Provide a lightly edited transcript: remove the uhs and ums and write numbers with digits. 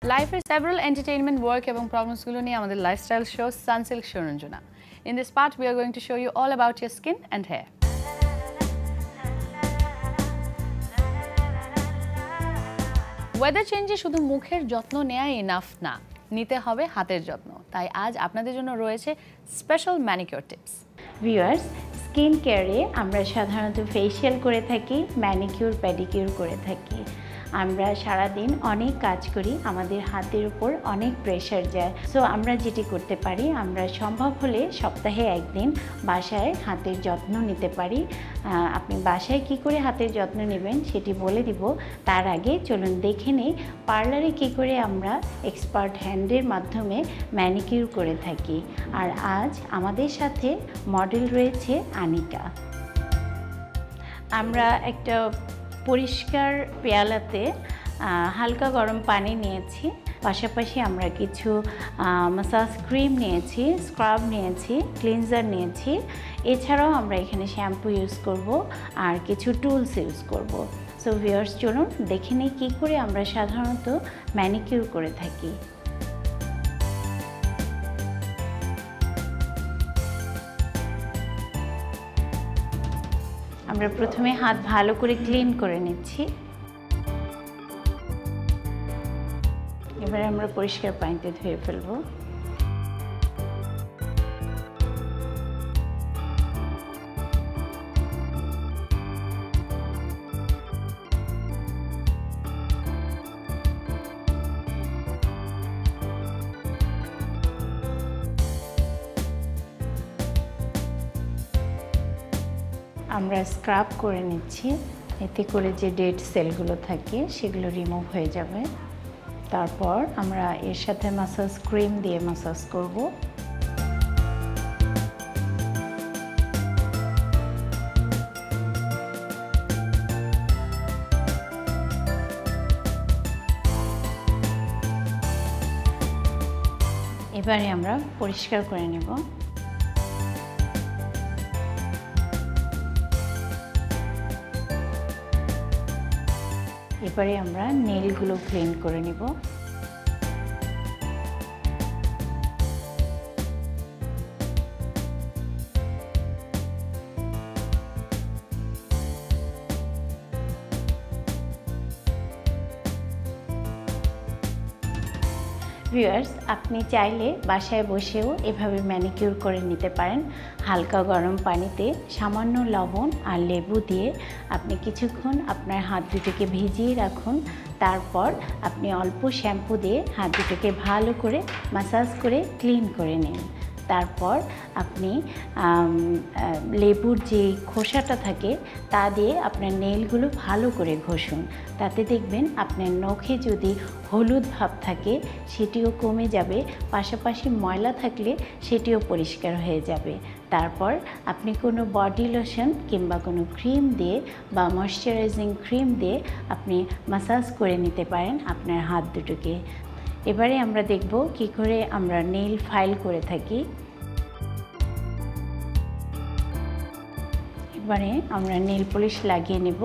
Life several entertainment work এবং problemsগুলো নিয়ে আমাদের লাইফস্টাইল শো সানসিল্ক সরঞ্জনা। In this part we are going to show you all about your skin and hair. Weather চেঞ্জে শুধু মুখের যত্ন নেওয়া এনাফ না, নিতে হবে হাতের যত্ন। তাই আজ আপনাদের জন্য রয়েছে special manicure tips. Viewers, skin কেয়ারে আমরা সাধারণত ফেশিয়াল করে থাকি, ম্যানিকিউর পেডিকিউর করে থাকি। আমরা সারাদিন অনেক কাজ করি, আমাদের হাতের উপর অনেক প্রেশার যায়। সো আমরা যেটি করতে পারি, আমরা সম্ভব হলে সপ্তাহে একদিন বাসায় হাতের যত্ন নিতে পারি। আপনি বাসায় কি করে হাতের যত্ন নেবেন সেটি বলে দিব। তার আগে চলুন দেখে নিই পার্লারে কী করে আমরা এক্সপার্ট হ্যান্ডের মাধ্যমে ম্যানিকিউর করে থাকি। আর আজ আমাদের সাথে মডেল রয়েছে আনিকা। আমরা একটা পরিষ্কার পেয়ালাতে হালকা গরম পানি নিয়েছি, পাশাপাশি আমরা কিছু মাসাজ ক্রিম নিয়েছি, স্ক্রাব নিয়েছি, ক্লিনজার নিয়েছি। এছাড়াও আমরা এখানে শ্যাম্পু ইউজ করব আর কিছু টুলস ইউজ করব। সো ভিউয়ার্স, চলুন দেখে নিই কী করে আমরা সাধারণত ম্যানিকিউর করে থাকি। আমরা প্রথমে হাত ভালো করে ক্লিন করে নিচ্ছি। এবারে আমরা পরিষ্কার পানিতে ধুয়ে ফেলবো। আমরা স্ক্রাব করে নিচ্ছি, এতে করে যে ডেড সেলগুলো থাকে সেগুলো রিমুভ হয়ে যাবে। তারপর আমরা এর সাথে মাসাজ ক্রিম দিয়ে মাসাজ করব। এবারে আমরা পরিষ্কার করে নেব। এবারে আমরা নেলগুলো ক্লিন করে নিব। ভিউয়ার্স, আপনি চাইলে বাসায় বসেও এভাবে ম্যানিকিউর করে নিতে পারেন। হালকা গরম পানিতে সামান্য লবণ আর লেবু দিয়ে আপনি কিছুক্ষণ আপনার হাত দুটোকে ভিজিয়ে রাখুন। তারপর আপনি অল্প শ্যাম্পু দিয়ে হাত দুটোকে ভালো করে মাসাজ করে ক্লিন করে নিন। তারপর আপনি লেবুর যে খোসাটা থাকে তা দিয়ে আপনার নেলগুলো ভালো করে ঘষুন। তাতে দেখবেন আপনার নখে যদি হলুদ ভাব থাকে সেটিও কমে যাবে, পাশাপাশি ময়লা থাকলে সেটিও পরিষ্কার হয়ে যাবে। তারপর আপনি কোনো বডি লোশন কিংবা কোনো ক্রিম দিয়ে বা ময়শ্চারাইজিং ক্রিম দিয়ে আপনি মাসাজ করে নিতে পারেন আপনার হাত দুটোকে। এবারে আমরা দেখব কী করে আমরা নেল ফাইল করে থাকি। এবারে আমরা নেল পলিশ লাগিয়ে নেব।